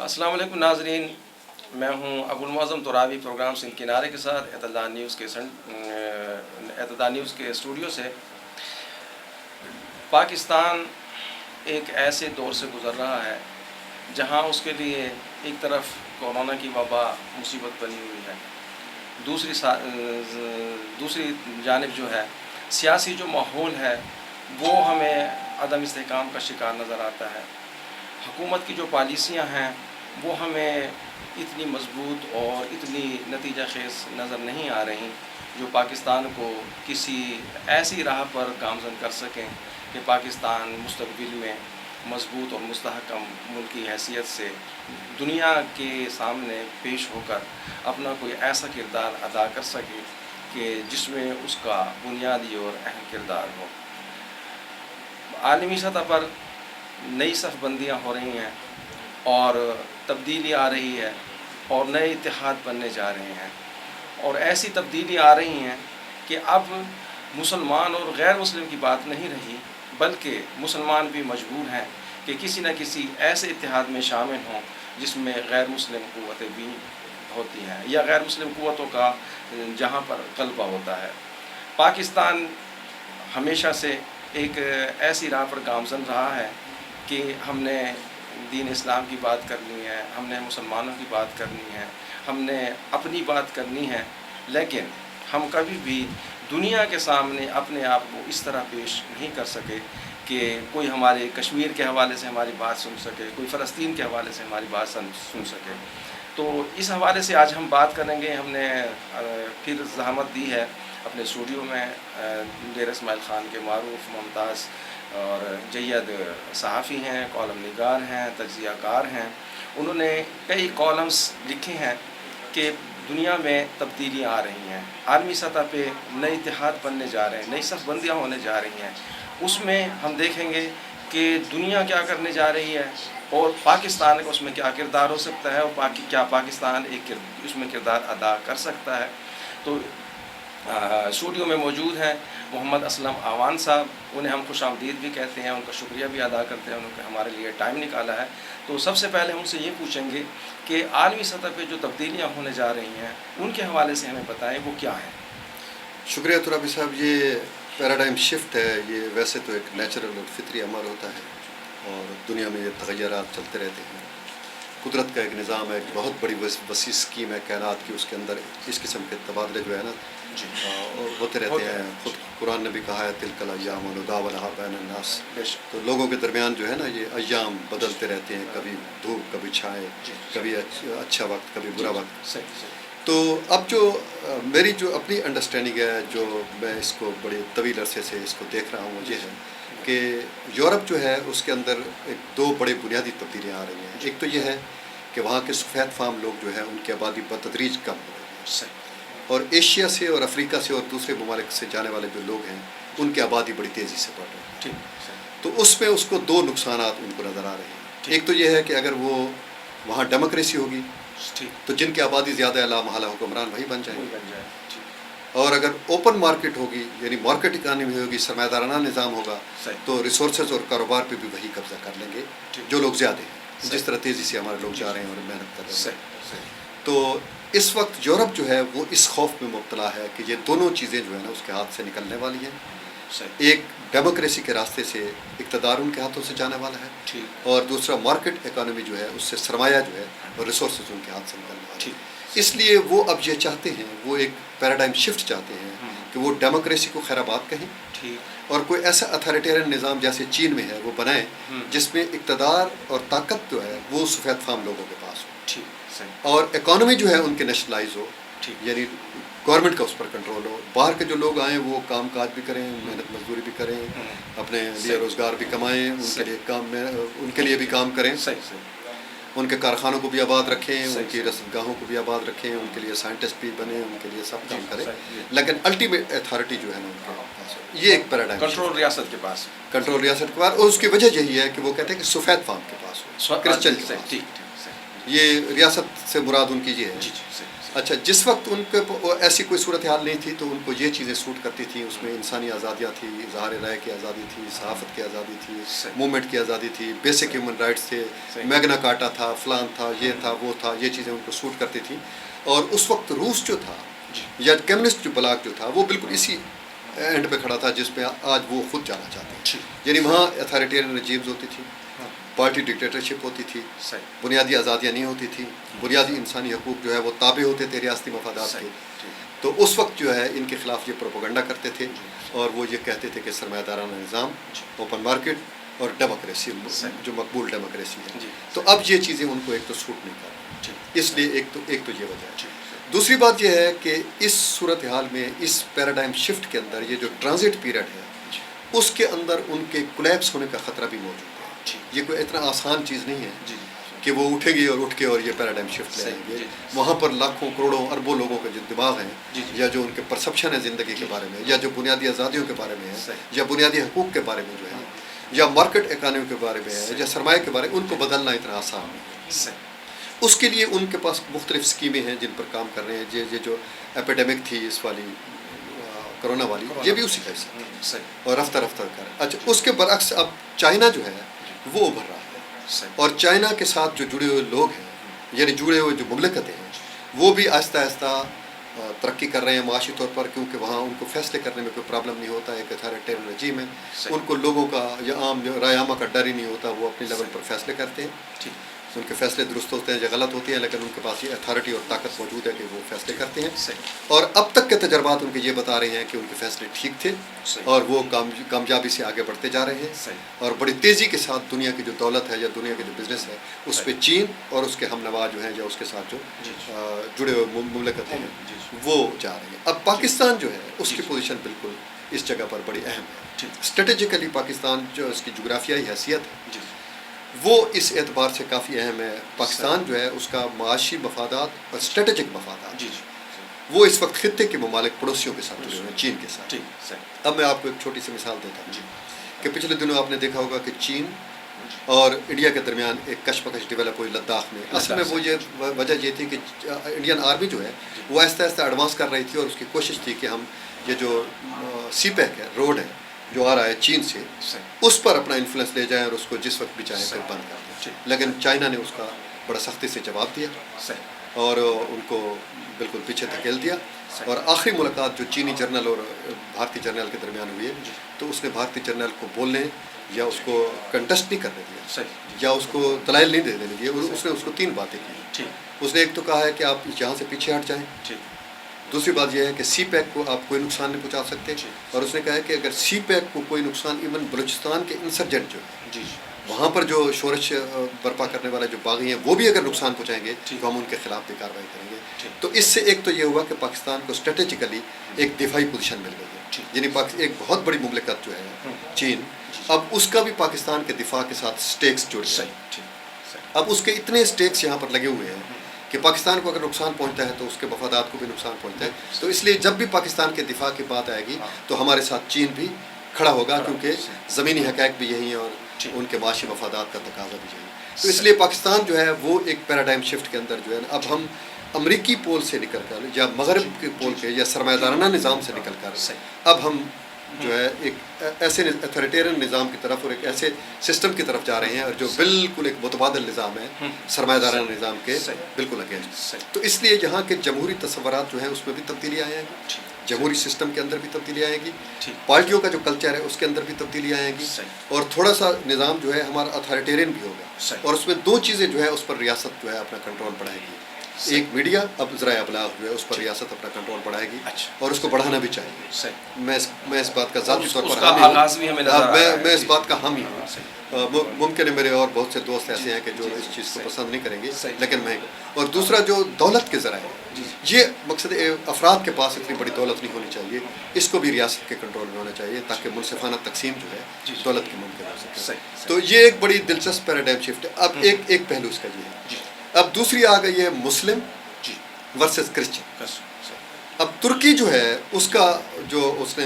السلام علیکم ناظرین، میں ہوں ابوالمعظم ترابی پروگرام سندھ کنارے کے ساتھ اعتدال نیوز کے اسٹوڈیو سے۔ پاکستان ایک ایسے دور سے گزر رہا ہے جہاں اس کے لیے ایک طرف کورونا کی وبا مصیبت بنی ہوئی ہے، دوسری جانب جو ہے سیاسی جو ماحول ہے وہ ہمیں عدم استحکام کا شکار نظر آتا ہے۔ حکومت کی جو پالیسیاں ہیں وہ ہمیں اتنی مضبوط اور اتنی نتیجہ خیز نظر نہیں آ رہی جو پاکستان کو کسی ایسی راہ پر گامزن کر سکیں کہ پاکستان مستقبل میں مضبوط اور مستحکم ملک کی حیثیت سے دنیا کے سامنے پیش ہو کر اپنا کوئی ایسا کردار ادا کر سکے کہ جس میں اس کا بنیادی اور اہم کردار ہو۔ عالمی سطح پر نئی صف بندیاں ہو رہی ہیں اور تبدیلی آ رہی ہے اور نئے اتحاد بننے جا رہے ہیں، اور ایسی تبدیلی آ رہی ہیں کہ اب مسلمان اور غیر مسلم کی بات نہیں رہی، بلکہ مسلمان بھی مجبور ہیں کہ کسی نہ کسی ایسے اتحاد میں شامل ہوں جس میں غیر مسلم قوتیں بھی ہوتی ہیں یا غیر مسلم قوتوں کا جہاں پر غلبہ ہوتا ہے۔ پاکستان ہمیشہ سے ایک ایسی راہ پر گامزن رہا ہے کہ ہم نے دین اسلام کی بات کرنی ہے، ہم نے مسلمانوں کی بات کرنی ہے، ہم نے اپنی بات کرنی ہے، لیکن ہم کبھی بھی دنیا کے سامنے اپنے آپ کو اس طرح پیش نہیں کر سکے کہ کوئی ہمارے کشمیر کے حوالے سے ہماری بات سن سکے، کوئی فلسطین کے حوالے سے ہماری بات سن سکے۔ تو اس حوالے سے آج ہم بات کریں گے۔ ہم نے پھر زحمت دی ہے اپنے اسٹوڈیو میں ڈیرہ اسماعیل خان کے معروف ممتاز اور جید صحافی ہیں، کالم نگار ہیں، تجزیہ کار ہیں۔ انہوں نے کئی کالمز لکھے ہیں کہ دنیا میں تبدیلیاں آ رہی ہیں، عالمی سطح پہ نئے اتحاد بننے جا رہے ہیں، نئی صف بندیاں ہونے جا رہی ہیں۔ اس میں ہم دیکھیں گے کہ دنیا کیا کرنے جا رہی ہے اور پاکستان کا اس میں کیا کردار ہو سکتا ہے، اور کیا پاکستان اس میں کردار ادا کر سکتا ہے۔ تو اسٹوڈیو میں موجود ہیں محمد اسلم آوان صاحب، انہیں ہم خوش آمدید بھی کہتے ہیں، ان کا شکریہ بھی ادا کرتے ہیں، انہوں نے ہمارے لیے ٹائم نکالا ہے۔ تو سب سے پہلے ہم ان سے یہ پوچھیں گے کہ عالمی سطح پہ جو تبدیلیاں ہونے جا رہی ہیں ان کے حوالے سے ہمیں بتائیں وہ کیا ہیں۔ شکریہ ترابی صاحب۔ یہ پیراڈائم شفٹ ہے، یہ ویسے تو ایک نیچرل اور فطری عمل ہوتا ہے اور دنیا میں یہ تغیرات چلتے رہتے ہیں۔ قدرت کا ایک نظام ہے، ایک بہت بڑی وسیع اسکیم ہے کائنات کی، اس کے اندر اس قسم کے تبادلے جو ہے نا ہوتے رہتے ہیں۔ خود قرآن نے بھی کہا ہے تلک الایام نداولها بین الناس، تو لوگوں کے درمیان جو ہے نا یہ ایام بدلتے رہتے ہیں، کبھی دھوپ کبھی چھائے، کبھی اچھا وقت کبھی برا وقت۔ تو اب جو میری جو اپنی انڈرسٹینڈنگ ہے، جو میں اس کو بڑے طویل عرصے سے اس کو دیکھ رہا ہوں، وہ یہ ہے کہ یورپ جو ہے اس کے اندر دو بڑے بنیادی تبدیلیاں آ رہی ہیں۔ ایک تو یہ ہے کہ وہاں کے سفید فام لوگ جو ہے ان کی آبادی بتدریج کم ہو رہی ہے، اور ایشیا سے اور افریقہ سے اور دوسرے ممالک سے جانے والے جو لوگ ہیں ان کی آبادی بڑی تیزی سے بڑھ رہی ہے۔ تو اس میں اس کو دو نقصانات ان کو نظر آ رہے ہیں۔ ایک تو یہ ہے کہ اگر وہ وہاں ڈیموکریسی ہوگی تو جن کی آبادی زیادہ ہے لامحالہ حکمران وہی بن جائیں گے، اور اگر اوپن مارکیٹ ہوگی یعنی مارکیٹ اکانومی ہوگی، سرمایہ دارانہ نظام ہوگا، تو ریسورسز اور کاروبار پہ بھی وہی قبضہ کر لیں گے جو لوگ زیادہ ہیں، جس طرح تیزی سے ہمارے لوگ جا رہے ہیں اور محنت کر رہے ہیں۔ تو اس وقت یورپ جو ہے وہ اس خوف میں مبتلا ہے کہ یہ دونوں چیزیں جو ہے نا اس کے ہاتھ سے نکلنے والی ہیں۔ ایک ڈیموکریسی کے راستے سے اقتدار ان کے ہاتھوں سے جانے والا ہے، اور دوسرا مارکیٹ اکانومی جو ہے اس سے سرمایہ جو ہے اور ریسورسز ان کے ہاتھ سے نکلنے والا ہے۔ اس لیے وہ اب یہ چاہتے ہیں، وہ ایک پیراڈائم شفٹ چاہتے ہیں کہ وہ ڈیموکریسی کو خیر آباد کہیں اور کوئی ایسا اتھارٹیرین نظام جیسے چین میں ہے وہ بنائیں جس میں اقتدار اور طاقت جو ہے وہ سفید فام لوگوں کے پاس ہو، اور اکانومی جو ہے ان کے نیشنلائز ہو، یعنی گورنمنٹ کا اس پر کنٹرول ہو، باہر کے جو لوگ آئیں وہ کام کاج بھی کریں، محنت مزدوری بھی کریں، اپنے لیے روزگار بھی کمائیں، ان کے لیے بھی کام کریں، ان کے کارخانوں کو بھی آباد رکھیں، ان کی رسم گاہوں کو بھی آباد رکھیں، ان کے لیے سائنٹسٹ بھی بنیں، ان کے لیے سب کام کریں، لیکن الٹیمیٹ اتھارٹی جو ہے نا ان کے پاس ہو۔ یہ ایک پیراڈائم کنٹرول ریاست کے پاس، کنٹرول ریاست کے پاس، اور اس کی وجہ یہی ہے کہ وہ کہتے ہیں کہ سفید فام کے پاس ہو، کرسچن کے پاس۔ یہ ریاست سے مراد ان کی یہ ہے۔ اچھا جس وقت ان کے ایسی کوئی صورتحال نہیں تھی تو ان کو یہ چیزیں سوٹ کرتی تھیں، اس میں انسانی آزادیاں تھی، اظہار رائے کی آزادی تھی، صحافت کی آزادی تھی، موومنٹ کی آزادی تھی، بیسک ہیومن رائٹس تھے، میگنا کارٹا تھا، فلان تھا، یہ تھا وہ تھا، یہ چیزیں ان کو سوٹ کرتی تھیں. اور اس وقت روس جو تھا یا کمیونسٹ جو بلاک جو تھا وہ بالکل اسی اینڈ پہ کھڑا تھا جس پہ آج وہ خود جانا چاہتے ہیں. یعنی وہاں اتھارٹیرین رجیمز ہوتی تھی، پارٹی ڈکٹیٹرشپ ہوتی تھی، بنیادی آزادیاں نہیں ہوتی تھی، بنیادی انسانی حقوق جو ہے وہ تابع ہوتے تھے ریاستی مفادات کے. تو اس وقت جو ہے ان کے خلاف یہ پروپیگنڈا کرتے تھے اور وہ یہ کہتے تھے کہ سرمایہ دارانہ نظام، اوپن مارکیٹ اور ڈیموکریسی جو مقبول ڈیموکریسی ہے. تو اب یہ چیزیں ان کو ایک تو سوٹ نہیں کر رہی، اس لیے ایک تو یہ وجہ ہے. دوسری بات یہ ہے کہ اس صورتحال میں، اس پیراڈائم شفٹ کے اندر، یہ جو ٹرانزٹ پیریڈ ہے اس کے اندر ان کے کولیپس ہونے کا خطرہ بھی موجود ہے. یہ کوئی اتنا آسان چیز نہیں ہے کہ وہ اٹھیں گے اور اٹھ کے اور یہ پیراڈائم شفٹ لے آئیں گے. وہاں پر لاکھوں کروڑوں اربوں لوگوں کے جو دماغ ہیں یا جو ان کے پرسپشن ہے زندگی کے بارے میں، یا جو بنیادی آزادیوں کے بارے میں ہے، یا بنیادی حقوق کے بارے میں جو ہے، یا مارکیٹ اکانومی کے بارے میں ہے، یا سرمایہ کے بارے میں، ان کو بدلنا اتنا آسان نہیں ہے. اس کے لیے ان کے پاس مختلف اسکیمیں ہیں جن پر کام کر رہے ہیں. یہ جو ایپیڈیمک تھی اس والی کرونا والی، یہ بھی اسی کا حصہ ہے اور رفتہ رفتہ کر. اچھا اس کے برعکس اب چائنا جو ہے وہ ابھر رہا ہے، اور چائنا کے ساتھ جو جڑے ہوئے لوگ ہیں، یعنی جڑے ہوئے جو مملکتیں ہیں، وہ بھی آہستہ آہستہ ترقی کر رہے ہیں معاشی طور پر، کیونکہ وہاں ان کو فیصلے کرنے میں کوئی پرابلم نہیں ہوتا ہے. ایک اتھارٹیرین رجیم ہے، ان کو لوگوں کا یا عام رائے عامہ کا ڈر ہی نہیں ہوتا. وہ اپنے لیول پر فیصلے کرتے ہیں، ان کے فیصلے درست ہوتے ہیں یا غلط ہوتے ہیں، لیکن ان کے پاس یہ اتھارٹی اور طاقت موجود ہے کہ وہ فیصلے کرتے ہیں. اور اب تک کے تجربات ان کے یہ بتا رہے ہیں کہ ان کے فیصلے ٹھیک تھے اور وہ کامیابی سے آگے بڑھتے جا رہے ہیں. اور بڑی تیزی کے ساتھ دنیا کی جو دولت ہے یا دنیا کے جو بزنس ہے اس پہ چین اور اس کے ہم نوا جو ہیں یا اس کے ساتھ جو جڑے ہوئے مملکتیں ہیں وہ جا رہی ہیں. اب پاکستان جو ہے اس کی پوزیشن بالکل اس جگہ پر بڑی اہم ہے. اسٹریٹجیکلی پاکستان جو اس کی جغرافیائی حیثیت ہے وہ اس اعتبار سے کافی اہم ہے. پاکستان جو ہے اس کا معاشی مفادات اور اسٹریٹجک مفادات وہ اس وقت خطے کے ممالک پڑوسیوں کے ساتھ جڑے ہوئے ہیں، چین کے ساتھ. اب میں آپ کو ایک چھوٹی سی مثال دیتا ہوں کہ پچھلے دنوں آپ نے دیکھا ہوگا کہ چین اور انڈیا کے درمیان ایک کشمکش ڈیولپ ہوئی لداخ میں. اصل میں وہ یہ وجہ یہ تھی کہ انڈین آرمی جو ہے وہ آہستہ آہستہ ایڈوانس کر رہی تھی اور اس کی کوشش تھی کہ ہم یہ جو سی پیک ہے، روڈ ہے جو آ رہا ہے چین سے، اس پر اپنا انفلوئنس لے جائیں اور اس کو جس وقت بھی چاہیں پھر بند کر دیں. لیکن چائنا نے اس کا بڑا سختی سے جواب دیا اور ان کو بالکل پیچھے دھکیل دیا. اور آخری ملاقات جو چینی جنرل اور بھارتی جنرل کے درمیان ہوئی ہے تو اس نے بھارتی جنرل کو بولنے یا اس کو کنٹسٹ نہیں کرنے دیا یا اس کو دلائل نہیں دے دینے دیے. اس نے اس کو 3 باتیں کی. اس نے ایک تو کہا ہے کہ آپ یہاں سے پیچھے ہٹ جائیں. دوسری بات یہ ہے کہ سی پیک کو آپ کوئی نقصان نہیں پہنچا سکتے. اور اس نے کہا ہے کہ اگر سی پیک کو کوئی نقصان، ایون بلوچستان کے انسرجنٹ جو ہے وہاں پر جو شورش برپا کرنے والے جو باغی ہیں وہ بھی اگر نقصان پہنچائیں گے تو ہم ان کے خلاف بھی کارروائی کریں گے. تو اس سے ایک تو یہ ہوا کہ پاکستان کو اسٹریٹجیکلی ایک دفاعی پوزیشن مل گئی ہے. یعنی ایک بہت بڑی مملکت جو ہے چین، اب اس کا بھی پاکستان کے دفاع کے ساتھ سٹیکس جڑ گئے. اب اس کے اتنے سٹیکس یہاں پر لگے ہوئے ہیں کہ پاکستان کو اگر نقصان پہنچتا ہے تو اس کے مفادات کو بھی نقصان پہنچتا ہے. تو اس لیے جب بھی پاکستان کے دفاع کی بات آئے گی تو ہمارے ساتھ چین بھی کھڑا ہوگا، کیونکہ زمینی حقائق بھی یہی ہیں اور ان کے معاشی مفادات کا تقاضا بھی یہی. تو اس لیے پاکستان جو ہے وہ ایک پیراڈائم شفٹ کے اندر جو ہے اب ہم امریکی پول سے نکل کر یا مغرب کے پول کے یا سرمایہ دارانہ نظام سے نکل کر اب ہم جو ہے ایک ایسے اتھارٹیرین نظام کی طرف اور ایک ایسے سسٹم کی طرف جا رہے ہیں اور جو بالکل ایک متبادل نظام ہے سرمایہ دارانہ نظام کے بالکل اگینسٹ. تو اس لیے یہاں کے جمہوری تصورات جو ہیں اس میں بھی تبدیلی آئیں گی، جمہوری سسٹم کے اندر بھی تبدیلی آئے گی، پارٹیوں کا جو کلچر ہے اس کے اندر بھی تبدیلی آئیں گی، اور تھوڑا سا نظام جو ہے ہمارا اتھارٹیرین بھی ہوگا. اور اس میں 2 چیزیں جو ہے اس پر ریاست جو ہے اپنا کنٹرول بڑھائے گی. ایک میڈیا، اب ذرائع ابلاغ جو ہے اس پر ریاست اپنا کنٹرول بڑھائے گی اور اس کو بڑھانا بھی چاہیے. میں اس بات کا ذاتی طور پر حامی ہوں، میں اس بات کا حامی ہوں. ممکن ہے میرے اور بہت سے دوست ایسے ہیں کہ جو اس چیز کو پسند نہیں کریں گے، لیکن میں. اور دوسرا جو دولت کے ذرائع، یہ مقصد افراد کے پاس اتنی بڑی دولت نہیں ہونی چاہیے، اس کو بھی ریاست کے کنٹرول میں ہونا چاہیے تاکہ منصفانہ تقسیم جو ہے دولت کی ممکن ہو سکے. تو یہ ایک بڑی دلچسپ پیراڈائم شفٹ ہے. اب ایک پہلو اس کا یہ ہے. اب دوسری آ گئی ہے مسلم ورسز کرسچن. اب ترکی جو ہے اس کا جو اس نے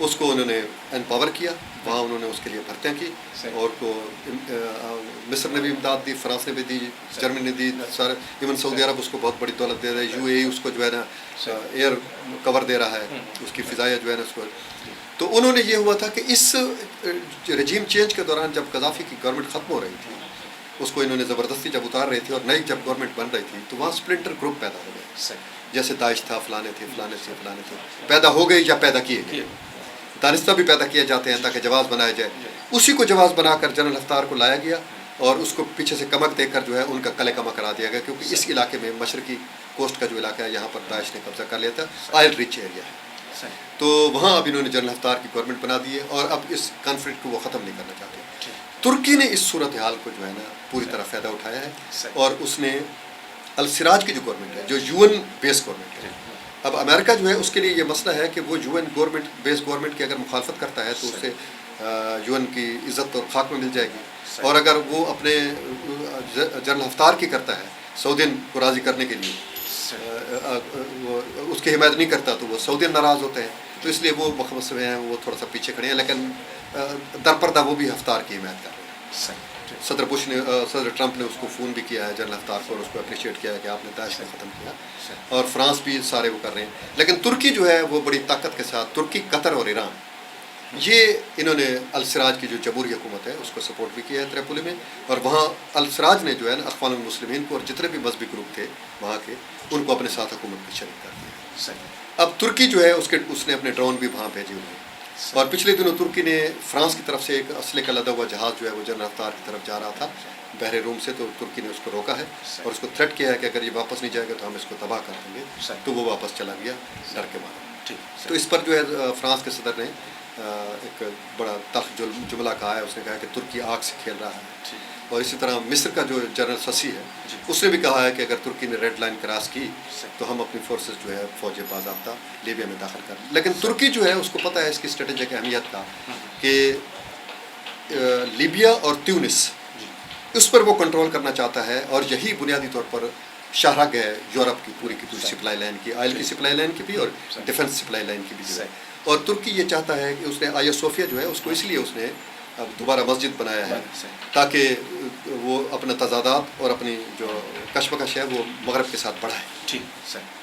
اس کو انہوں نے امپاور کیا، وہاں انہوں نے اس کے لیے بھرتیاں کی، اور کو مصر نے بھی امداد دی، فرانس نے بھی دی، جرمنی نے دی، سارے ایون سعودی عرب اس کو بہت بڑی دولت دے رہا ہے، یو اے ای اس کو جو ہے نا ایئر کور دے رہا ہے، اس کی فضائیہ جو ہے نا اس کو. تو انہوں نے یہ ہوا تھا کہ اس رجیم چینج کے دوران جب قذافی کی گورنمنٹ ختم ہو رہی تھی، اس کو انہوں نے زبردستی جب اتار رہی تھی اور نئی جب گورنمنٹ بن رہی تھی، تو وہاں سپلنٹر گروپ پیدا ہو گئے، جیسے داعش تھا، فلانے تھے پیدا ہو گئے یا پیدا کیے گئے. دانستہ بھی پیدا کیے جاتے ہیں تاکہ جواز بنایا جائے. اسی کو جواز بنا کر جنرل ہفتار کو لایا گیا اور اس کو پیچھے سے کمک دے کر جو ہے ان کا کلے کما کرا دیا گیا، کیونکہ اس علاقے میں مشرقی کوسٹ کا جو علاقہ ہے یہاں پر داعش نے قبضہ کر لیا تھا، آئل ریچ ایریا ہے. تو وہاں اب انہوں نے جنرل ہفتار کی گورنمنٹ بنا دی ہے اور اب اس کانفلکٹ کو وہ ختم نہیں کرنا چاہتے. ترکی نے اس صورتحال کو جو ہے نا پوری طرح فائدہ اٹھایا ہے اور اس نے السراج کی جو گورنمنٹ ہے، جو یو این بیس گورنمنٹ ہے، اب امریکہ جو ہے اس کے لیے یہ مسئلہ ہے کہ وہ یو این گورنمنٹ بیس گورنمنٹ کی اگر مخالفت کرتا ہے تو اس سے یو این کی عزت اور خاک میں مل جائے گی، اور اگر وہ اپنے جنرل ہفتار کی کرتا ہے سعودین کو راضی کرنے کے لیے، اس کی حمایت نہیں کرتا تو وہ سعودین ناراض ہوتے ہیں. تو اس لیے وہ مخمص میں ہیں، وہ تھوڑا سا پیچھے کھڑے ہیں، لیکن درپردہ وہ بھی ہفتار کی حمایت کر رہے ہیں. صدر بش نے صدر ٹرمپ نے اس کو فون بھی کیا ہے جنرل ہفتار کو اور اس کو اپریشیٹ کیا ہے کہ آپ نے داعش کو ختم کیا، اور فرانس بھی سارے وہ کر رہے ہیں. لیکن ترکی جو ہے وہ بڑی طاقت کے ساتھ، ترکی، قطر اور ایران، یہ انہوں نے السراج کی جو جمہوری حکومت ہے اس کو سپورٹ بھی کیا ہے تریپولی میں، اور وہاں السراج نے جو ہے نا اخوان المسلمین کو اور جتنے بھی مذہبی گروپ تھے وہاں کے ان کو اپنے ساتھ حکومت میں شریک کر دیا. اب ترکی جو ہے اس نے اپنے ڈرون بھی وہاں بھیجے ہوئے ہیں، اور پچھلے دنوں ترکی نے فرانس کی طرف سے ایک اسلحے کا لدا ہوا جہاز جو ہے وہ جنرل ہفتار کی طرف جا رہا تھا بحر روم سے، تو ترکی نے اس کو روکا ہے اور اس کو تھریٹ کیا ہے کہ اگر یہ واپس نہیں جائے گا تو ہم اس کو تباہ کر دیں گے. تو وہ واپس چلا گیا ڈر کے مارے. تو اس پر جو ہے فرانس کے صدر نے ایک بڑا تلخ جملہ کہا ہے، اس نے کہا کہ ترکی آگ سے کھیل رہا ہے. اور اسی طرح مصر کا جو جنرل سسی ہے اس نے بھی کہا ہے کہ اگر ترکی نے ریڈ لائن کراس کی تو ہم اپنی فورسز جو ہے فوج باضابطہ لیبیا میں داخل کر. لیکن ترکی جو ہے اس کو پتہ ہے اس کی اسٹریٹجک اہمیت کا کہ لیبیا اور تیونس اس پر وہ کنٹرول کرنا چاہتا ہے، اور یہی بنیادی طور پر شاہراہ ہے یورپ کی پوری سپلائی لائن کی، آئل کی سپلائی لائن کی بھی اور ڈیفنس سپلائی لائن کی بھی جو ہے. اور ترکی یہ چاہتا ہے کہ اس نے آیا صوفیہ جو ہے اس کو اس لیے اس نے اب دوبارہ مسجد بنایا ہے تاکہ وہ اپنا تضادات اور اپنی جو کشمکش ہے وہ مغرب کے ساتھ بڑھائے.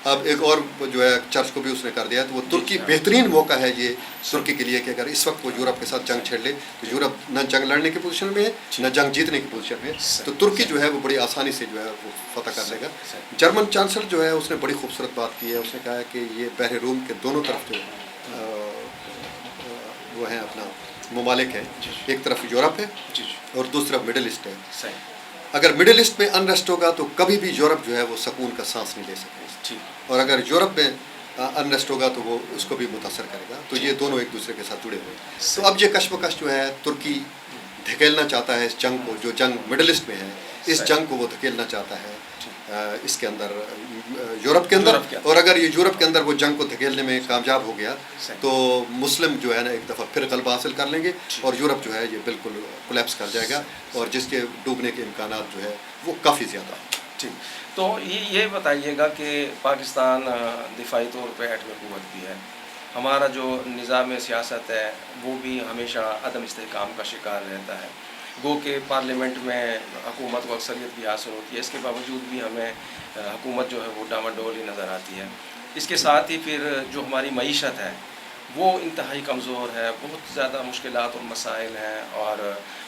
اب ایک اور جو ہے چرچ کو بھی اس نے کر دیا، تو وہ ترکی بہترین موقع ہے یہ ترکی کے لیے کہ اگر اس وقت وہ یورپ کے ساتھ جنگ چھیڑ لے تو یورپ نہ جنگ لڑنے کی پوزیشن میں ہے نہ جنگ جیتنے کی پوزیشن میں ہے، تو ترکی جو ہے وہ بڑی آسانی سے جو ہے وہ فتح کر لے گا. جرمن چانسلر جو ہے اس نے بڑی خوبصورت بات کی ہے، اس نے کہا ہے کہ یہ بحر روم کے دونوں طرف جو وہ ہیں اپنا ممالک ہیں، ایک طرف یورپ ہے اور دوسری طرف مڈل ایسٹ ہے. اگر مڈل ایسٹ میں انریسٹ ہوگا تو کبھی بھی یورپ جو ہے وہ سکون کا سانس نہیں لے سکے، اور اگر یورپ میں انریسٹ ہوگا تو وہ اس کو بھی متاثر کرے گا. تو یہ دونوں ایک دوسرے کے ساتھ جڑے ہوئے ہیں. تو اب یہ کشمکش جو ہے ترکی دھکیلنا چاہتا ہے اس جنگ کو، جو جنگ مڈل ایسٹ میں ہے اس جنگ کو وہ دھکیلنا چاہتا ہے اس کے اندر یورپ کے اندر. اور اگر یہ یورپ کے اندر وہ جنگ کو دھکیلنے میں کامیاب ہو گیا تو مسلم جو ہے نا ایک دفعہ پھر غلبہ حاصل کر لیں گے اور یورپ جو ہے یہ بالکل کولیپس کر جائے گا اور جس کے ڈوبنے کے امکانات جو ہے وہ کافی زیادہ. تو یہ بتائیے گا کہ پاکستان دفاعی طور پہ ایٹمی قوت بھی ہے، ہمارا جو نظام سیاست ہے وہ بھی ہمیشہ عدم استحکام کا شکار رہتا ہے، گو کہ پارلیمنٹ میں حکومت کو اکثریت بھی حاصل ہوتی ہے، اس کے باوجود بھی ہمیں حکومت جو ہے وہ ڈاواڈول ہی نظر آتی ہے. اس کے ساتھ ہی پھر جو ہماری معیشت ہے وہ انتہائی کمزور ہے، بہت زیادہ مشکلات اور مسائل ہیں، اور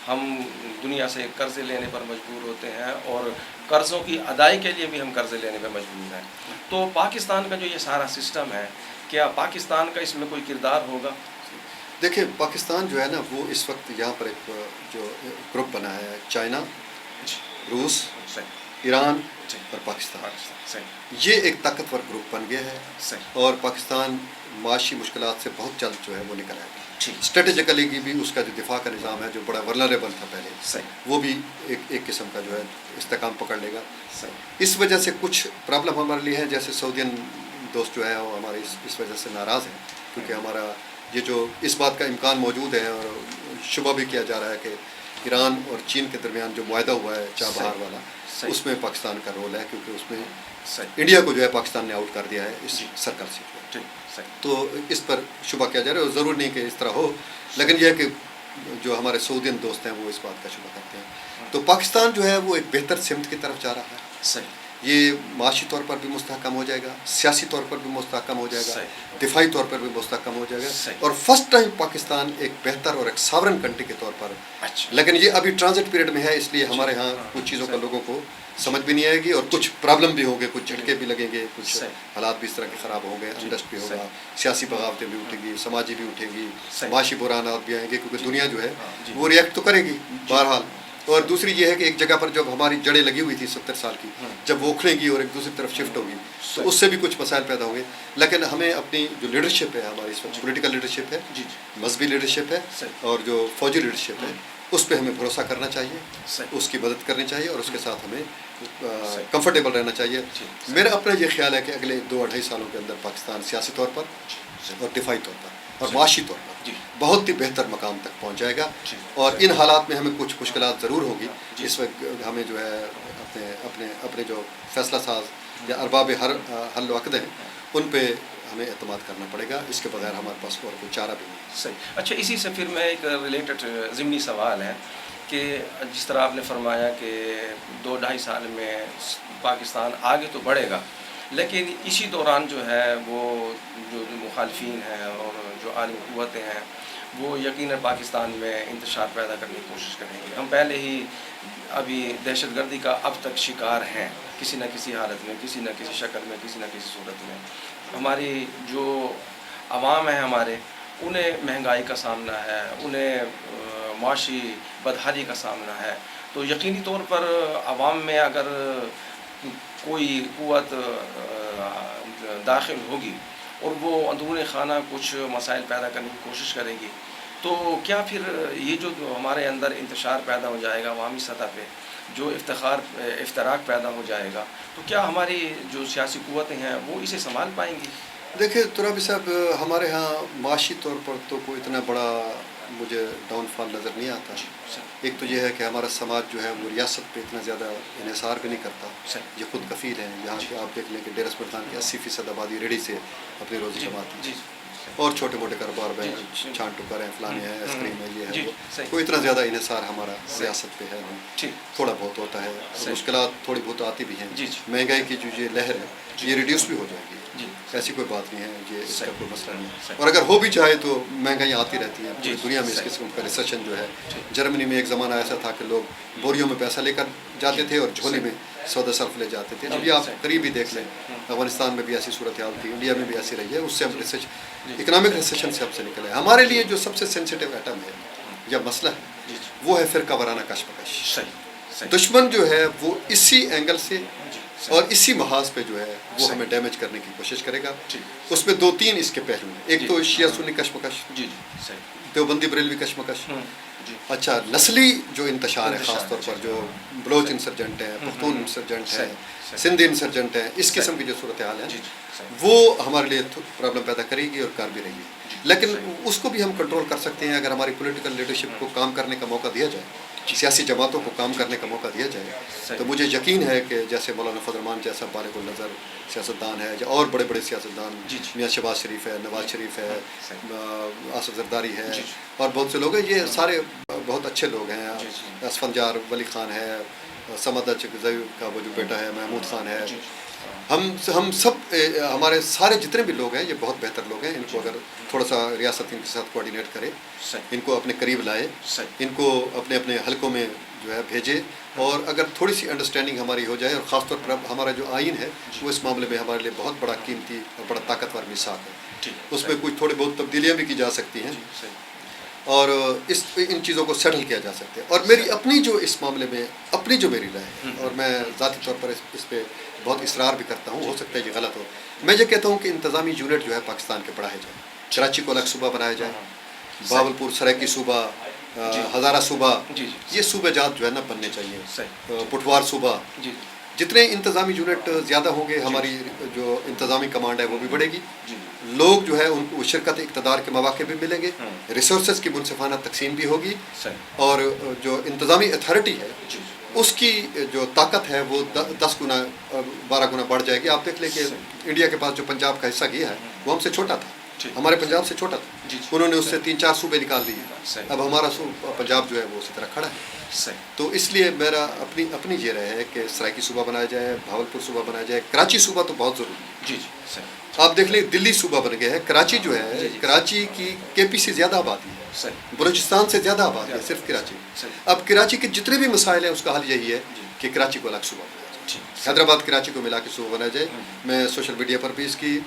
ہم دنیا سے قرضے لینے پر مجبور ہوتے ہیں اور قرضوں کی ادائیگی کے لیے بھی ہم قرضے لینے پر مجبور ہیں. تو پاکستان کا جو یہ سارا سسٹم ہے، کیا پاکستان کا اس میں کوئی کردار ہوگا؟ دیکھیں پاکستان جو ہے نا وہ اس وقت یہاں پر ایک جو گروپ بنا ہے، چائنا، روس، ایران اور پاکستان، یہ ایک طاقتور گروپ بن گیا ہے اور پاکستان معاشی مشکلات سے بہت جلد جو ہے وہ نکل آئے گا. اسٹریٹجیکلی بھی اس کا جو دفاع کا نظام ہے جو بڑا ولنریبل تھا پہلے وہ بھی ایک قسم کا جو ہے استحکام پکڑ لے گا. اس وجہ سے کچھ پرابلم ہمارے لیے ہے، جیسے سعودین دوست جو ہے وہ ہمارے اس وجہ سے ناراض ہیں کیونکہ ہمارا یہ جو اس بات کا امکان موجود ہے اور شبہ بھی کیا جا رہا ہے کہ ایران اور چین کے درمیان جو معاہدہ ہوا ہے چاہ بہار والا، صحیح۔ اس میں پاکستان کا رول ہے، کیونکہ اس میں صحیح، انڈیا کو جو ہے پاکستان نے آؤٹ کر دیا ہے اس سرکل سے۔ ٹھیک، صحیح، تو اس پر شبہ کیا جا رہا ہے، اور ضرور نہیں کہ اس طرح ہو، لیکن یہ ہے کہ جو ہمارے سعودین دوست ہیں وہ اس بات کا شبہ کرتے ہیں۔ تو پاکستان جو ہے وہ ایک بہتر سمت کی طرف جا رہا ہے، صحیح، یہ معاشی طور پر بھی مستحکم ہو جائے گا، سیاسی طور پر بھی مستحکم ہو جائے گا، صحیح، دفاعی طور پر بھی مستحکم ہو جائے گا، صحیح۔ اور فرسٹ ٹائم پاکستان ایک بہتر اور ایک ساورن کنٹری کے طور پر، اچھا، لیکن یہ ابھی ٹرانزٹ پیریڈ میں ہے، اس لیے ہمارے ہاں کچھ چیزوں کا لوگوں کو سمجھ بھی نہیں آئے گی، اور کچھ پرابلم بھی ہوں گے، کچھ جھٹکے بھی لگیں گے، کچھ صحیح۔ حالات بھی اس طرح کے خراب ہوں گے، انڈسٹ بھی ہوگا، صحیح۔ سیاسی بغاوتیں بھی اٹھیں گی، سماجی بھی اٹھیں گی، صحیح۔ معاشی بحرانات بھی آئیں گے، کیونکہ دنیا جو ہے جی۔ وہ ریئیکٹ تو کرے گی بہرحال۔ اور دوسری یہ ہے کہ ایک جگہ پر جب ہماری جڑیں لگی ہوئی تھی 70 سال کی، جب وہ اکھڑیں گی اور ایک دوسری طرف شفٹ ہوگی تو اس سے بھی کچھ مسائل پیدا ہوں گے، لیکن ہمیں اپنی جو لیڈرشپ ہے ہماری اس وقت، پولیٹیکل لیڈرشپ ہے، جی، مذہبی لیڈرشپ ہے، صحیح۔ اور جو فوجی لیڈرشپ ہے، اس پہ ہمیں بھروسہ کرنا چاہیے، صحیح۔ اس کی مدد کرنی چاہیے، اور اس کے ساتھ ہمیں صحیح۔ کمفرٹیبل رہنا چاہیے۔ صحیح۔ میرا اپنا یہ خیال ہے کہ اگلے 2-2.5 سالوں کے اندر پاکستان سیاسی طور پر اور دفاعی طور پر اور معاشی طور پر جی، بہت ہی بہتر مقام تک پہنچ جائے گا، جی، اور ان حالات میں ہمیں کچھ مشکلات ضرور ہوگی۔ جی۔ اس وقت ہمیں جو ہے اپنے جو فیصلہ ساز یا ارباب حل و عقد ہیں ان پہ ہمیں اعتماد کرنا پڑے گا، اس کے بغیر ہمارے پاس اور کوئی چارہ بھی نہیں۔ صحیح۔ اچھا، اسی سے پھر میں ایک ریلیٹڈ ضمنی سوال ہے کہ جس طرح آپ نے فرمایا کہ 2-2.5 سال میں پاکستان آگے تو بڑھے گا، لیکن اسی دوران جو ہے وہ جو مخالفین ہیں اور جو عالمی قوتیں ہیں وہ یقیناً پاکستان میں انتشار پیدا کرنے کی کوشش کریں گے۔ ہم پہلے ہی ابھی دہشت گردی کا اب تک شکار ہیں، کسی نہ کسی حالت میں، کسی نہ کسی شکل میں، کسی نہ کسی صورت میں۔ ہماری جو عوام ہیں ہمارے، انہیں مہنگائی کا سامنا ہے، انہیں معاشی بدحالی کا سامنا ہے، تو یقینی طور پر عوام میں اگر کوئی قوت داخل ہوگی اور وہ اندرون خانہ کچھ مسائل پیدا کرنے کی کوشش کرے گی، تو کیا پھر یہ جو ہمارے اندر انتشار پیدا ہو جائے گا عوامی سطح پہ، جو افتراق پیدا ہو جائے گا، تو کیا ہماری جو سیاسی قوتیں ہیں وہ اسے سنبھال پائیں گی؟ دیکھیں ترابی صاحب، ہمارے ہاں معاشی طور پر تو کوئی اتنا بڑا مجھے ڈاؤن فال نظر نہیں آتا۔ ایک تو یہ ہے کہ ہمارا سماج جو ہے وہ ریاست پہ اتنا زیادہ انحصار بھی نہیں کرتا، یہ خود کفیل ہیں۔ یہاں کے آپ دیکھ لیں کہ ڈیرہ اسماعیل خان کی 80% آبادی ریڑھی سے اپنی روزی کماتی ہے، اور چھوٹے موٹے کاروبار میں چھان ٹکر ہیں، فلانے ہیں، آئس کریم ہے، یہ ہے وہ، کوئی اتنا زیادہ انحصار ہمارا ریاست پہ ہے نہیں، تھوڑا بہت ہوتا ہے، مشکلات تھوڑی بہت آتی بھی ہیں۔ مہنگائی کی جو یہ لہر ہے یہ ریڈیوس بھی ہو جائے گی، ایسی کوئی بات نہیں ہے، یہ اس کا کوئی مسئلہ نہیں ہے، اور اگر ہو بھی جائے تو مہنگائی آتی رہتی ہے پوری دنیا میں۔ اس قسم کا ریسیشن جو ہے، جرمنی میں ایک زمانہ ایسا تھا کہ لوگ بوریوں میں پیسہ لے کر جاتے تھے اور جھولی میں سودا صرف لے جاتے تھے۔ ابھی آپ قریب ہی دیکھ لیں، افغانستان میں بھی ایسی صورتحال تھی، انڈیا میں بھی ایسی رہی ہے، اس سے ہم اکنامک ریسیشن سے ہم سے نکلے ہیں۔ ہمارے لیے جو سب سے سینسیٹیو ایٹم ہے یا مسئلہ ہے وہ ہے فرقہ وارانہ کشمکش۔ دشمن جو ہے وہ اسی اینگل سے اور اسی محاذ پہ جو ہے وہ ہمیں ڈیمیج کرنے کی کوشش کرے گا۔ اس میں 2-3 اس کے پہلو ہیں، ایک تو شیعہ سنی کشمکش، دیوبندی بریلوی کشمکش، اچھا نسلی جو انتشار ہے، خاص طور پر جو بلوچ انسرجنٹ ہیں، پختون انسرجنٹ ہیں، سندھی انسرجنٹ ہیں، اس قسم کی جو صورتحال ہے وہ ہمارے لیے پرابلم پیدا کرے گی اور کر بھی رہی ہے، لیکن اس کو بھی ہم کنٹرول کر سکتے ہیں اگر ہماری پولیٹیکل لیڈرشپ کو کام کرنے کا موقع دیا جائے، سیاسی جماعتوں کو کام کرنے کا موقع دیا جائے۔ تو مجھے یقین ہے کہ جیسے مولانا فضل الرحمان جیسا بالغ النظر سیاستدان ہے، اور بڑے بڑے سیاستدان، میاں شہباز شریف ہے، نواز شریف ہے، آصف زرداری ہے، اور بہت سے لوگ ہیں، یہ سارے بہت اچھے لوگ ہیں، اسفندیار ولی خان ہے، سمد کا وہ جو بیٹا ہے محمود خان ہے، ہم سب، ہمارے سارے جتنے بھی لوگ ہیں یہ بہت بہتر لوگ ہیں۔ ان کو اگر تھوڑا سا ریاست ان کے ساتھ کوآرڈینیٹ کرے، ان کو اپنے قریب لائے، ان کو اپنے اپنے حلقوں میں جو ہے بھیجے، اور اگر تھوڑی سی انڈرسٹینڈنگ ہماری ہو جائے، اور خاص طور پر اب ہمارا جو آئین ہے وہ اس معاملے میں ہمارے لیے بہت بڑا قیمتی اور بڑا طاقتور میثاق ہے، اس میں کچھ تھوڑی بہت تبدیلیاں بھی کی جا سکتی ہیں اور ان چیزوں کو سیٹل کیا جا سکتا ہے۔ اور میری اپنی جو اس معاملے میں اپنی جو میری رائے ہے، اور میں ذاتی طور پر اس پہ بہت اصرار بھی کرتا ہوں، ہو سکتا ہے یہ غلط ہو، میں یہ کہتا ہوں کہ انتظامی یونٹ جو ہے پاکستان کے بڑھائے جائیں، کراچی کو الگ صوبہ بنایا جائے، بہاولپور سرائکی صوبہ، ہزارہ صوبہ، یہ صوبہ جات جو ہے نا بننے چاہیے، پٹوار صوبہ، جتنے انتظامی یونٹ زیادہ ہوں گے ہماری جو انتظامی کمانڈ ہے وہ بھی بڑھے گی، جی لوگ جو ہے ان کو شرکت اقتدار کے مواقع بھی ملیں گے، ہوں، ریسورسز کی منصفانہ تقسیم بھی ہوگی، صحیح، اور جو انتظامی اتھارٹی ہے جی اس کی جو طاقت ہے وہ 10 گنا 12 گنا بڑھ جائے گی. آپ دیکھ لیں کہ صحیح، انڈیا کے پاس جو پنجاب کا حصہ گیا ہے وہ ہم سے چھوٹا تھا، ٹھیک، ہمارے پنجاب سے چھوٹا تھا، جی انہوں نے اس سے 3-4 صوبے نکال دیے. صحیح، اب ہمارا پنجاب جو ہے وہ اسی طرح کھڑا ہے. صحیح، تو اس لیے میرا اپنی یہ رہے ہے کہ سرائکی صوبہ بنایا جائے، بھاولپور صوبہ بنایا جائے، کراچی صوبہ تو بہت ضروری ہے. جی صحیح، آپ دیکھ لیں دلی صوبہ بن گیا ہے، کراچی جو ہے جی، جی، کراچی کی کے پی سے زیادہ آبادی ہے، صحیح، بلوچستان سے زیادہ آبادی ہے صرف کراچی. صحیح، اب کراچی کے جتنے بھی مسائل ہیں اس کا حل یہی ہے جی، کہ کراچی کو الگ صوبہ بنایا جائے. ٹھیک، حیدرآباد کراچی کو ملا کے صوبہ بنایا جائے. میں سوشل میڈیا پر بھی اس کی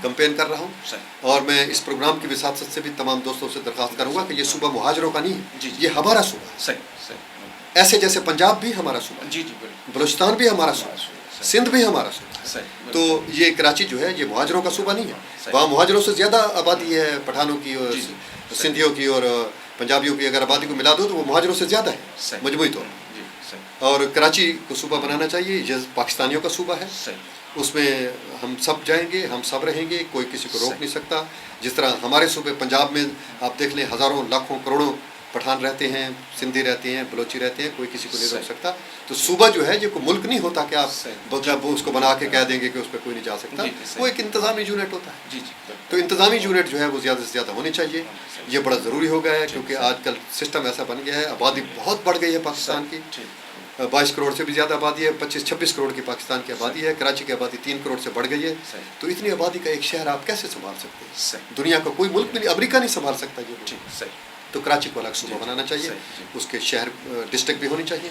کمپین کر رہا ہوں، صحیح، اور میں اس پروگرام کی وساطت سے بھی تمام دوستوں سے درخواست کروں گا کہ یہ صوبہ مہاجروں کا نہیں ہے، جی، یہ ہمارا صوبہ ہے. صحیح، صحیح، ایسے جیسے پنجاب بھی ہمارا صوبہ ہے، جی جی بالکل، بلوچستان بھی ہمارا صوبہ ہے، صحیح، سندھ بھی ہمارا صوبہ ہے. صحیح، تو یہ کراچی جو ہے یہ مہاجروں کا صوبہ نہیں ہے. صحیح، وہاں مہاجروں سے زیادہ آبادی ہے، پٹھانوں کی اور جی، جی، سندھیوں کی اور پنجابیوں کی اگر آبادی کو ملا دو تو وہ مہاجروں سے زیادہ ہے صحیح، مجموعی طور پر. جی صحیح، اور کراچی کو صوبہ بنانا چاہیے، یہ پاکستانیوں کا صوبہ ہے، صحیح، اس میں ہم سب جائیں گے، ہم سب رہیں گے، کوئی کسی کو روک نہیں سکتا. جس طرح ہمارے صوبے پنجاب میں آپ دیکھ لیں ہزاروں لاکھوں کروڑوں پٹھان رہتے ہیں، سندھی رہتے ہیں، بلوچی رہتے ہیں، کوئی کسی کو نہیں روک سکتا. تو صوبہ جو ہے یہ کوئی ملک نہیں ہوتا کہ آپ اس کو بنا کے کہہ دیں گے کہ اس پہ کوئی نہیں جا سکتا. وہ ایک انتظامی یونٹ ہوتا ہے. جی جی تو انتظامی یونٹ جو ہے وہ زیادہ سے زیادہ ہونے چاہیے. یہ بڑا ضروری ہو گیا ہے کیونکہ آج کل سسٹم ایسا بن گیا ہے، آبادی بہت بڑھ گئی ہے پاکستان کی، 22 کروڑ سے بھی زیادہ آبادی ہے، 25-26 کروڑ کی پاکستان کی آبادی ہے. کراچی کی آبادی 3 کروڑ سے بڑھ گئی ہے. تو اتنی آبادی کا ایک شہر آپ کیسے سنبھال سکتے ہیں؟ دنیا کا کوئی ملک بھی نہیں، امریکہ نہیں سنبھال سکتا یہ. تو کراچی کو الگ صوبہ بنانا چاہیے، اس کے شہر ڈسٹرکٹ بھی ہونی چاہیے،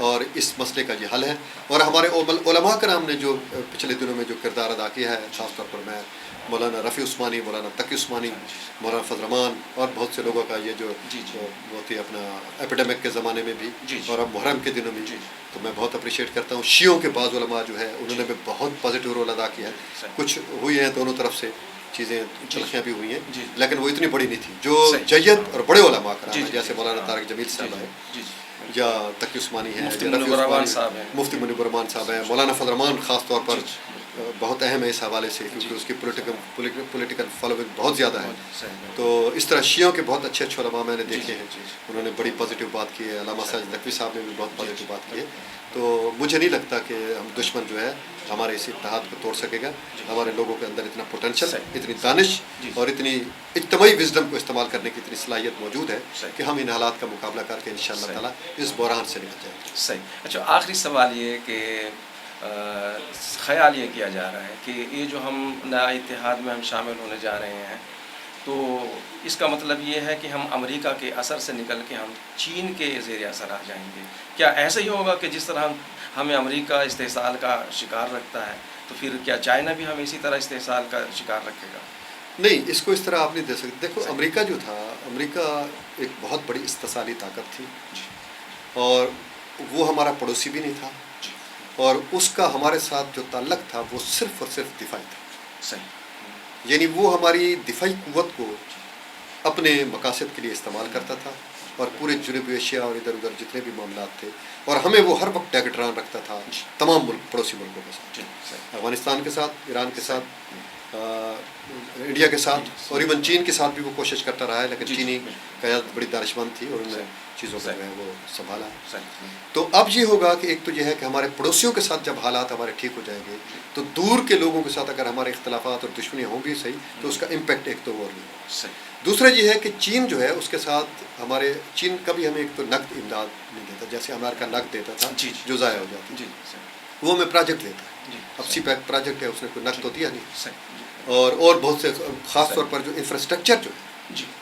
اور اس مسئلے کا یہ حل ہے. اور ہمارے علماء کرام نے جو پچھلے دنوں میں جو کردار ادا کیا ہے، خاص طور پر میں مولانا رفیع عثمانی، مولانا تقی عثمانی، مولانا فضل رحمان اور بہت سے لوگوں کا یہ جو بہت ہی اپنا ایپیڈیمک کے زمانے میں بھی اور اب محرم کے دنوں میں، تو میں بہت اپریشیٹ کرتا ہوں. شیعوں کے بعض علماء جو ہے انہوں نے بھی بہت پازیٹیو رول ادا کیا ہے. کچھ ہوئی ہیں دونوں طرف سے چیزیں، تلخیاں بھی ہوئی ہیں، لیکن وہ اتنی بڑی نہیں تھی. جو جید اور بڑے علماء کرام ہیں جیسے مولانا طارق جمیل صاحب ہیں، یا تقی عثمانی ہیں، مفتی منیب الرحمان صاحب ہیں، مفتی منیب الرحمان صاحب ہیں، مولانا فضل رحمان خاص طور پر بہت اہم ہے اس حوالے سے کیونکہ اس کی پولیٹیکل فالوئنگ بہت زیادہ ہے. تو اس طرح شیعوں کے بہت اچھے علماء میں نے دیکھے ہیں، انہوں نے بڑی پازیٹیو بات کی ہے. علامہ ساجد نقوی صاحب نے بھی بہت پازیٹیو بات کی ہے. تو مجھے نہیں لگتا کہ ہم دشمن جو ہے ہمارے اس اتحاد کو توڑ سکے گا. ہمارے لوگوں کے اندر اتنا پوٹینشل، اتنی دانش اور اتنی اجتماعی وزڈم کو استعمال کرنے کی اتنی صلاحیت موجود ہے کہ ہم ان حالات کا مقابلہ کر کے انشاءاللہ تعالیٰ اس بحران سے نکل جائیں گے. صحیح. اچھا، آخری سوال یہ کہ خیال یہ کیا جا رہا ہے کہ یہ جو ہم نیا اتحاد میں ہم شامل ہونے جا رہے ہیں تو اس کا مطلب یہ ہے کہ ہم امریکہ کے اثر سے نکل کے ہم چین کے زیر اثر آ جائیں گے. کیا ایسا ہی ہوگا کہ جس طرح ہمیں امریکہ استحصال کا شکار رکھتا ہے تو پھر کیا چائنا بھی ہمیں اسی طرح استحصال کا شکار رکھے گا؟ نہیں، اس کو اس طرح آپ نہیں دے سکتے. دیکھو امریکہ جو تھا، امریکہ ایک بہت بڑی استحصالی طاقت تھی، اور وہ ہمارا پڑوسی بھی نہیں تھا، اور اس کا ہمارے ساتھ جو تعلق تھا وہ صرف اور صرف دفاعی تھا. صحیح. یعنی وہ ہماری دفاعی قوت کو اپنے مقاصد کے لیے استعمال کرتا تھا، اور پورے جنوبی ایشیا اور ادھر ادھر جتنے بھی معاملات تھے، اور ہمیں وہ ہر وقت ٹیگٹران رکھتا تھا تمام ملک پڑوسی ملکوں کے ساتھ، افغانستان کے ساتھ، ایران کے ساتھ، انڈیا کے ساتھ، اور ایون چین کے ساتھ بھی وہ کوشش کرتا رہا ہے. لیکن چینی قیادت بڑی دانشمند تھی اور انہوں نے چیزوں کو جو ہے وہ سنبھالا. تو اب یہ ہوگا کہ ایک تو یہ ہے کہ ہمارے پڑوسیوں کے ساتھ جب حالات ہمارے ٹھیک ہو جائیں گے تو دور کے لوگوں کے ساتھ اگر ہمارے اختلافات اور دشمنیاں ہوں بھی صحیح تو اس کا امپیکٹ ایک تو اور نہیں ہوگا. دوسرا یہ ہے کہ چین جو ہے اس کے ساتھ ہمارے چین کبھی ہمیں ایک تو نقد امداد نہیں دیتا، جیسے امریکہ نقد دیتا تھا جو ضائع ہو جاتی، وہ ہمیں پروجیکٹ دیتا ہے. اب سی پیک پروجیکٹ ہے، اس نے کوئی نقد تو دیا نہیں. اور بہت سے خاص طور پر جو انفراسٹرکچر جو ہے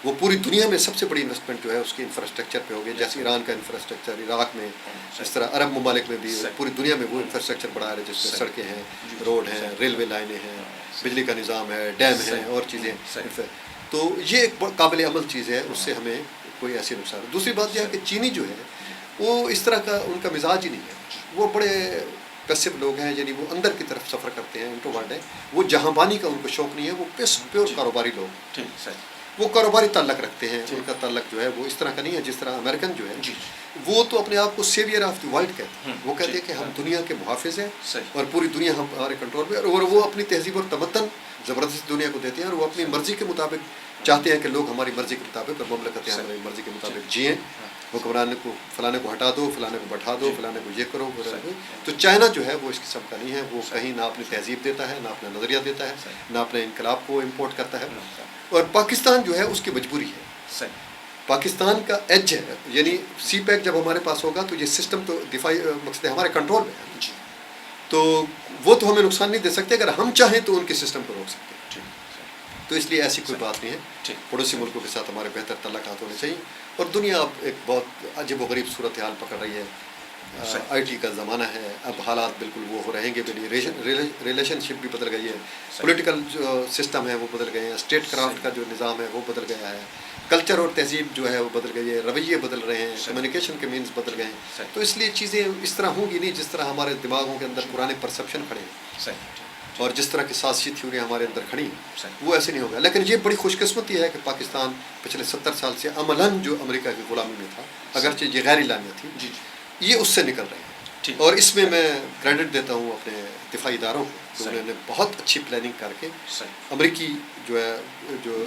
وہ پوری دنیا میں سب سے بڑی انویسٹمنٹ جو ہے اس کی انفراسٹرکچر پہ ہوگی. جیسے ایران کا انفراسٹرکچر، عراق میں، اس طرح عرب ممالک میں بھی پوری دنیا میں وہ انفراسٹرکچر بڑھا رہے جس میں سڑکیں ہیں، روڈ ہیں، ریلوے لائنیں ہیں، بجلی کا نظام ہے، ڈیم ہیں اور چیزیں. تو یہ ایک قابل عمل چیز ہے، اس سے ہمیں کوئی ایسی نقصان. دوسری بات یہ ہے کہ چینی جو ہے وہ اس طرح کا ان کا مزاج ہی نہیں ہے. وہ بڑے پیسو لوگ ہیں، یعنی وہ اندر کی طرف سفر کرتے ہیں، انٹروورٹ ہیں. وہ جہاں بانی کا ان کو شوق نہیں ہے، وہ پیور کاروباری لوگ. وہ کاروباری تعلق رکھتے ہیں. ان کا تعلق جو ہے وہ اس طرح کا نہیں ہے جس طرح امریکن جو ہے وہ تو اپنے آپ کو سیویئر آف دی ورلڈ کہتے ہیں. وہ کہتے ہیں کہ ہم دنیا کے محافظ ہیں اور پوری دنیا ہمارے کنٹرول میں. اور وہ اپنی تہذیب اور تمدن زبردستی دنیا کو دیتے ہیں اور وہ اپنی مرضی کے مطابق چاہتے ہیں کہ لوگ ہماری مرضی کے مطابق اور مملکتیں ہماری مرضی کے مطابق جئیں. حکمران کو فلانے کو ہٹا دو, فلانے کو بٹھا دو, فلانے کو یہ کرو. تو چائنا جو ہے وہ اس قسم کا نہیں ہے. وہ کہیں نہ اپنی تہذیب دیتا ہے, نہ اپنا نظریہ دیتا ہے, نہ اپنے انقلاب کو امپورٹ کرتا ہے. اور پاکستان جو ہے اس کی مجبوری ہے. پاکستان کا ایج ہے, یعنی سی پیک جب ہمارے پاس ہوگا تو یہ سسٹم تو دفاعی مقصد ہے ہمارے کنٹرول میں ہے. تو وہ تو ہمیں نقصان نہیں دے سکتے. اگر ہم چاہیں تو ان کے سسٹم کو روک سکتے ہیں. تو اس لیے ایسی کوئی بات نہیں ہے. پڑوسی ملکوں کے ساتھ ہمارے بہتر تعلقات ہونے چاہیے. اور دنیا اب ایک بہت عجیب و غریب صورتحال پکڑ رہی ہے. آئی ٹی کا زمانہ ہے. اب حالات بالکل وہ رہیں گے بھی نہیں. ریلیشن شپ بھی بدل گئی ہے. پولیٹیکل جو سسٹم ہے وہ بدل گئے ہیں. اسٹیٹ کرافٹ کا جو نظام ہے وہ بدل گیا ہے. کلچر اور تہذیب جو ہے وہ بدل گئی ہے. رویے بدل رہے ہیں. کمیونیکیشن کے مینز بدل گئے ہیں. تو اس لیے چیزیں اس طرح ہوں گی نہیں جس طرح ہمارے دماغوں کے اندر پرانے پرسیپشن کھڑے ہیں اور جس طرح کی سازشی تھیوریاں ہمارے اندر کھڑی ہیں وہ ایسے نہیں ہوگا. لیکن یہ بڑی خوش قسمتی ہے کہ پاکستان پچھلے 70 سال سے عملاً جو امریکہ کی غلامی میں تھا, اگرچہ یہ غیر اعلانیہ تھی, یہ اس سے نکل رہے ہیں. اور اس میں کریڈٹ دیتا ہوں اپنے دفاعی اداروں کو. انہوں نے بہت اچھی پلاننگ کر کے امریکی جو ہے جو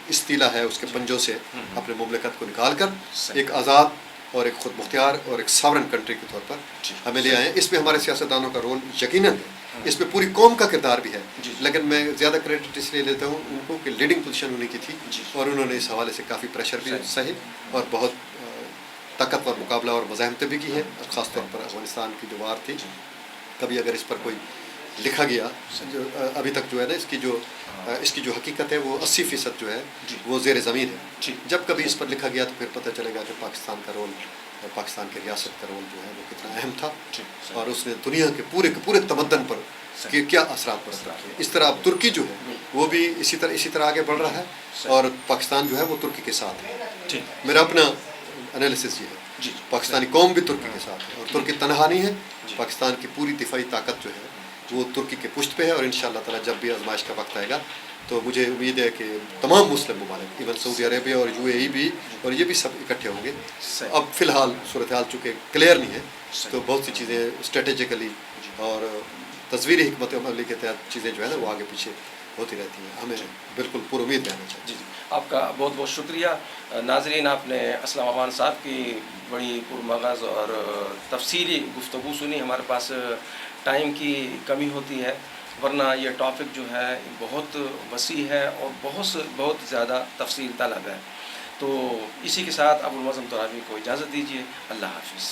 استیلا ہے اس کے پنجوں سے اپنے مملکت کو نکال کر ایک آزاد اور ایک خود مختار اور ایک ساورن کنٹری کے طور پر ہمیں لے آئے ہیں. اس میں ہمارے سیاستدانوں کا رول یقیناً ہے. اس میں پوری قوم کا کردار بھی ہے. لیکن میں زیادہ کریڈٹ اس لیے لیتا ہوں ان کو کہ لیڈنگ پوزیشن ہونے کی تھی اور انہوں نے اس حوالے سے کافی پریشر بھی سہے اور بہت طاقتور مقابلہ اور مزاحمتیں بھی کی ہیں. خاص طور پر افغانستان کی جو وار تھی, کبھی اگر اس پر کوئی لکھا گیا جو ابھی تک جو ہے نا اس کی جو حقیقت ہے وہ 80% جو ہے وہ زیر زمین ہے. جب کبھی اس پر لکھا گیا تو پھر پتہ چلے گا کہ پاکستان کا رول, پاکستان کی ریاست کا رول جو ہے وہ کتنا اہم تھا اور اس نے دنیا کے پورے تمدن پر کیا اثرات پڑ رہے ہیں. اس طرح اب ترکی جو ہے وہ بھی اسی طرح آگے بڑھ رہا ہے اور پاکستان جو ہے وہ ترکی کے ساتھ ہے. میرا اپنا انالیسس یہ ہے, پاکستانی قوم بھی ترکی کے ساتھ ہے اور ترکی تنہا نہیں ہے. پاکستان کی پوری دفاعی طاقت جو ہے وہ ترکی کے پشت پہ ہے اور انشاءاللہ تعالیٰ جب بھی آزمائش کا وقت آئے گا تو مجھے امید ہے کہ تمام مسلم ممالک ایون سعودی عربیہ اور UAE بھی اور یہ بھی سب اکٹھے ہوں گے. اب فی الحال صورتحال چونکہ کلیئر نہیں ہے تو بہت سی چیزیں اسٹریٹجیکلی اور تصویری حکمت عملی کے تحت چیزیں جو ہے نا وہ آگے پیچھے ہوتی رہتی ہیں. ہمیں بالکل پر امید رہنا چاہیے. آپ کا بہت بہت شکریہ. ناظرین, آپ نے اسلم امان صاحب کی بڑی پرمغز اور تفصیلی گفتگو سنی. ہمارے پاس ٹائم کی کمی ہوتی ہے ورنہ یہ ٹاپک جو ہے بہت وسیع ہے اور بہت زیادہ تفصیل طلب ہے. تو اسی کے ساتھ ابوالمعظم ترابی کو اجازت دیجیے. اللہ حافظ.